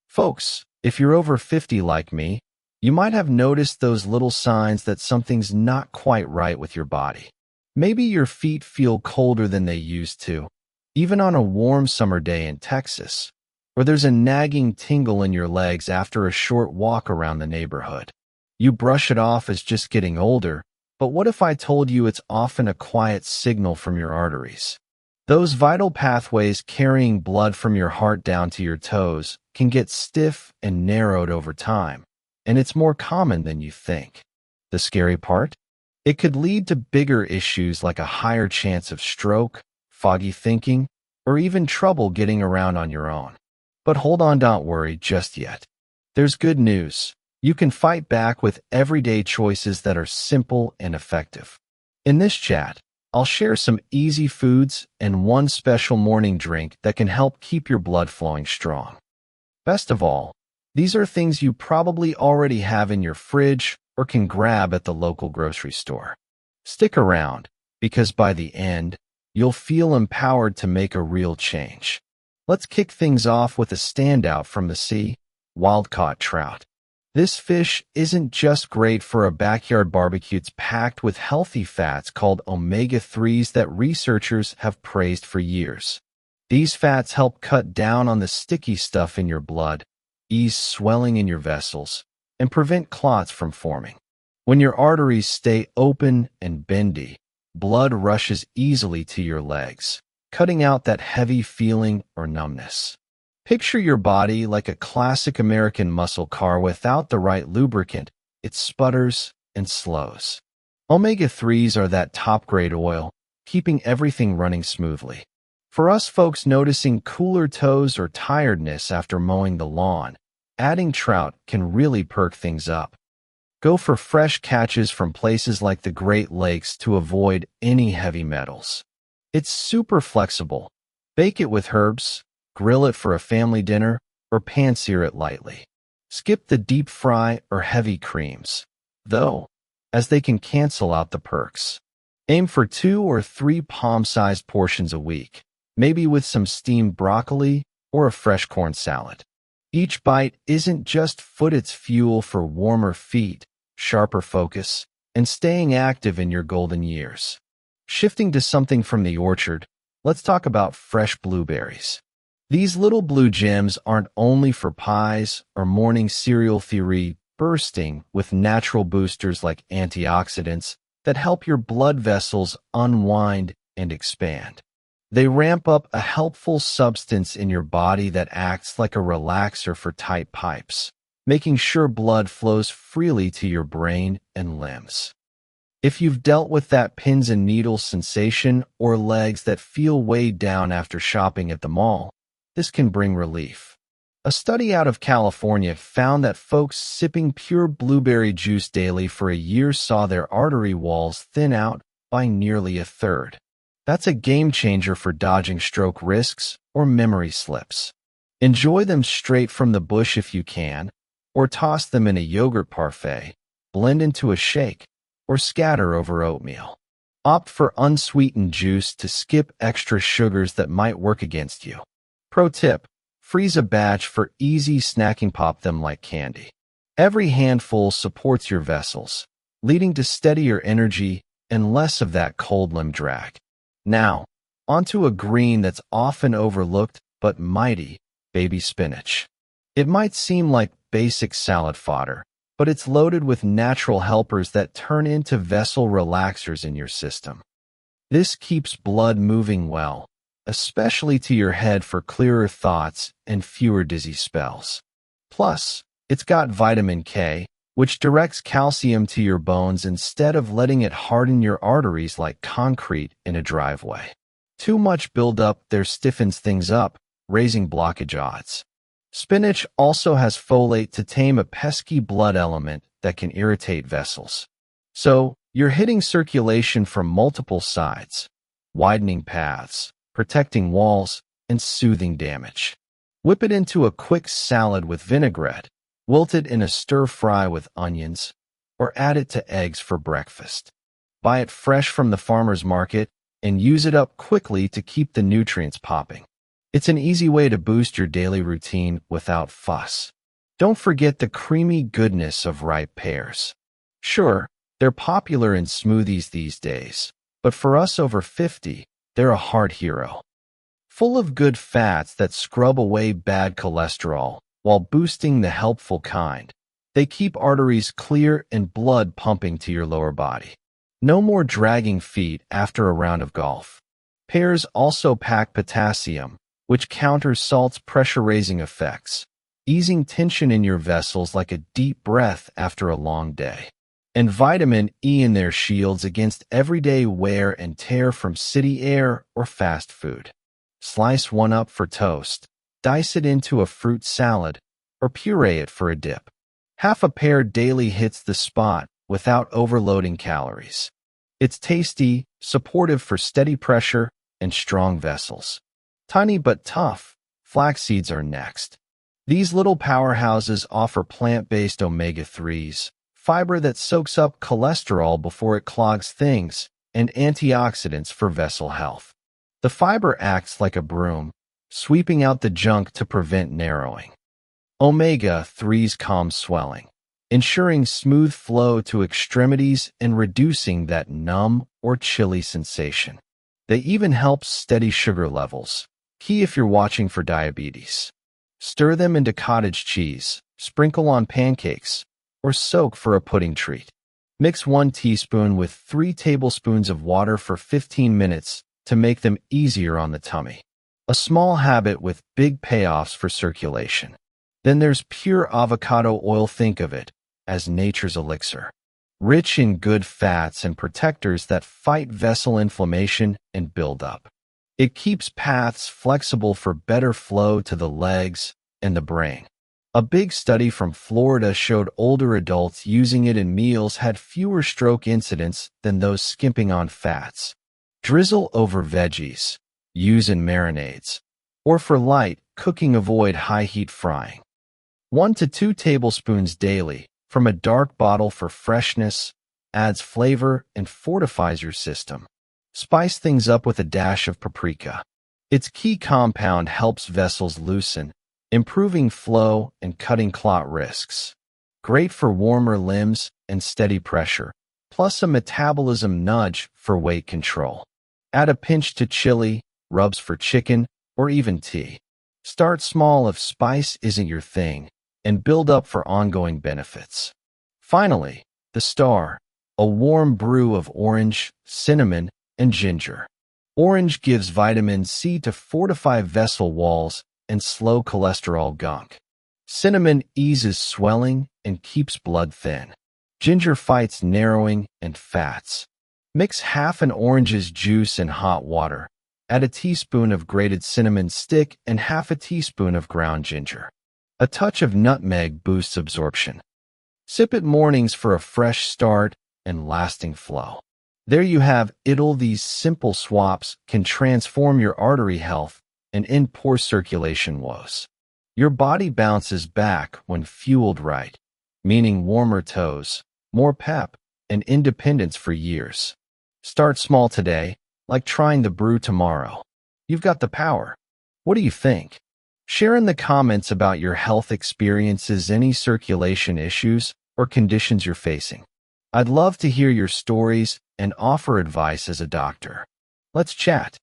Folks, if you're over 50 like me, you might have noticed those little signs that something's not quite right with your body. Maybe your feet feel colder than they used to, even on a warm summer day in Texas, or there's a nagging tingle in your legs after a short walk around the neighborhood. You brush it off as just getting older, but what if I told you it's often a quiet signal from your arteries? Those vital pathways carrying blood from your heart down to your toes can get stiff and narrowed over time, and it's more common than you think. The scary part? It could lead to bigger issues like a higher chance of stroke, foggy thinking, or even trouble getting around on your own. But hold on, don't worry just yet. There's good news. You can fight back with everyday choices that are simple and effective. In this chat, I'll share some easy foods and one special morning drink that can help keep your blood flowing strong. Best of all, these are things you probably already have in your fridge or can grab at the local grocery store. Stick around, because by the end, you'll feel empowered to make a real change. Let's kick things off with a standout from the sea, wild-caught trout. This fish isn't just great for a backyard barbecue, it's packed with healthy fats called omega-3s that researchers have praised for years. These fats help cut down on the sticky stuff in your blood, ease swelling in your vessels, and prevent clots from forming. When your arteries stay open and bendy, blood rushes easily to your legs, cutting out that heavy feeling or numbness. Picture your body like a classic American muscle car without the right lubricant. It sputters and slows. Omega-3s are that top-grade oil, keeping everything running smoothly. For us folks noticing cooler toes or tiredness after mowing the lawn, adding trout can really perk things up. Go for fresh catches from places like the Great Lakes to avoid any heavy metals. It's super flexible. Bake it with herbs, grill it for a family dinner, or pan-sear it lightly. Skip the deep fry or heavy creams, though, as they can cancel out the perks. Aim for 2 or 3 palm-sized portions a week, maybe with some steamed broccoli or a fresh corn salad. Each bite isn't just food, it's fuel for warmer feet, sharper focus, and staying active in your golden years. Shifting to something from the orchard, let's talk about fresh blueberries. These little blue gems aren't only for pies or morning cereal theory, bursting with natural boosters like antioxidants that help your blood vessels unwind and expand. They ramp up a helpful substance in your body that acts like a relaxer for tight pipes, making sure blood flows freely to your brain and limbs. If you've dealt with that pins and needles sensation or legs that feel weighed down after shopping at the mall, this can bring relief. A study out of California found that folks sipping pure blueberry juice daily for a year saw their artery walls thin out by nearly a third. That's a game changer for dodging stroke risks or memory slips. Enjoy them straight from the bush if you can, or toss them in a yogurt parfait, blend into a shake, or scatter over oatmeal. Opt for unsweetened juice to skip extra sugars that might work against you. Pro tip, freeze a batch for easy snacking, pop them like candy. Every handful supports your vessels, leading to steadier energy and less of that cold limb drag. Now, onto a green that's often overlooked but mighty, baby spinach. It might seem like basic salad fodder, but it's loaded with natural helpers that turn into vessel relaxers in your system. This keeps blood moving well, especially to your head for clearer thoughts and fewer dizzy spells. Plus, it's got vitamin K, which directs calcium to your bones instead of letting it harden your arteries like concrete in a driveway. Too much buildup there stiffens things up, raising blockage odds. Spinach also has folate to tame a pesky blood element that can irritate vessels. So, you're hitting circulation from multiple sides, widening paths, protecting walls, and soothing damage. Whip it into a quick salad with vinaigrette, wilt it in a stir-fry with onions, or add it to eggs for breakfast. Buy it fresh from the farmer's market and use it up quickly to keep the nutrients popping. It's an easy way to boost your daily routine without fuss. Don't forget the creamy goodness of ripe pears. Sure, they're popular in smoothies these days, but for us over 50, they're a heart hero. Full of good fats that scrub away bad cholesterol while boosting the helpful kind. They keep arteries clear and blood pumping to your lower body. No more dragging feet after a round of golf. Pears also pack potassium, which counters salt's pressure-raising effects, easing tension in your vessels like a deep breath after a long day. And vitamin E in their shields against everyday wear and tear from city air or fast food. Slice one up for toast, dice it into a fruit salad, or puree it for a dip. Half a pear daily hits the spot without overloading calories. It's tasty, supportive for steady pressure, and strong vessels. Tiny but tough, flax seeds are next. These little powerhouses offer plant-based omega-3s, fiber that soaks up cholesterol before it clogs things, and antioxidants for vessel health. The fiber acts like a broom, sweeping out the junk to prevent narrowing. Omega-3s calm swelling, ensuring smooth flow to extremities and reducing that numb or chilly sensation. They even help steady sugar levels, key if you're watching for diabetes. Stir them into cottage cheese, sprinkle on pancakes, or soak for a pudding treat. Mix 1 teaspoon with 3 tablespoons of water for 15 minutes to make them easier on the tummy. A small habit with big payoffs for circulation. Then there's pure avocado oil. Think of it as nature's elixir. Rich in good fats and protectors that fight vessel inflammation and buildup. It keeps paths flexible for better flow to the legs and the brain. A big study from Florida showed older adults using it in meals had fewer stroke incidents than those skimping on fats. Drizzle over veggies, use in marinades, or for light cooking. Avoid high-heat frying. 1 to 2 tablespoons daily from a dark bottle for freshness, adds flavor and fortifies your system. Spice things up with a dash of paprika. Its key compound helps vessels loosen, improving flow and cutting clot risks. Great for warmer limbs and steady pressure, plus a metabolism nudge for weight control. Add a pinch to chili, rubs for chicken, or even tea. Start small if spice isn't your thing, and build up for ongoing benefits. Finally, the star, a warm brew of orange, cinnamon, and ginger. Orange gives vitamin C to fortify vessel walls and slow cholesterol gunk. Cinnamon eases swelling and keeps blood thin. Ginger fights narrowing and fats. Mix half an orange's juice in hot water. Add a teaspoon of grated cinnamon stick and half a teaspoon of ground ginger. A touch of nutmeg boosts absorption. Sip it mornings for a fresh start and lasting flow. There you have it all. These simple swaps can transform your artery health and end poor circulation woes. Your body bounces back when fueled right, meaning warmer toes, more pep, and independence for years. Start small today, like trying the brew tomorrow. You've got the power. What do you think? Share in the comments about your health experiences, any circulation issues or conditions you're facing. I'd love to hear your stories and offer advice as a doctor. Let's chat.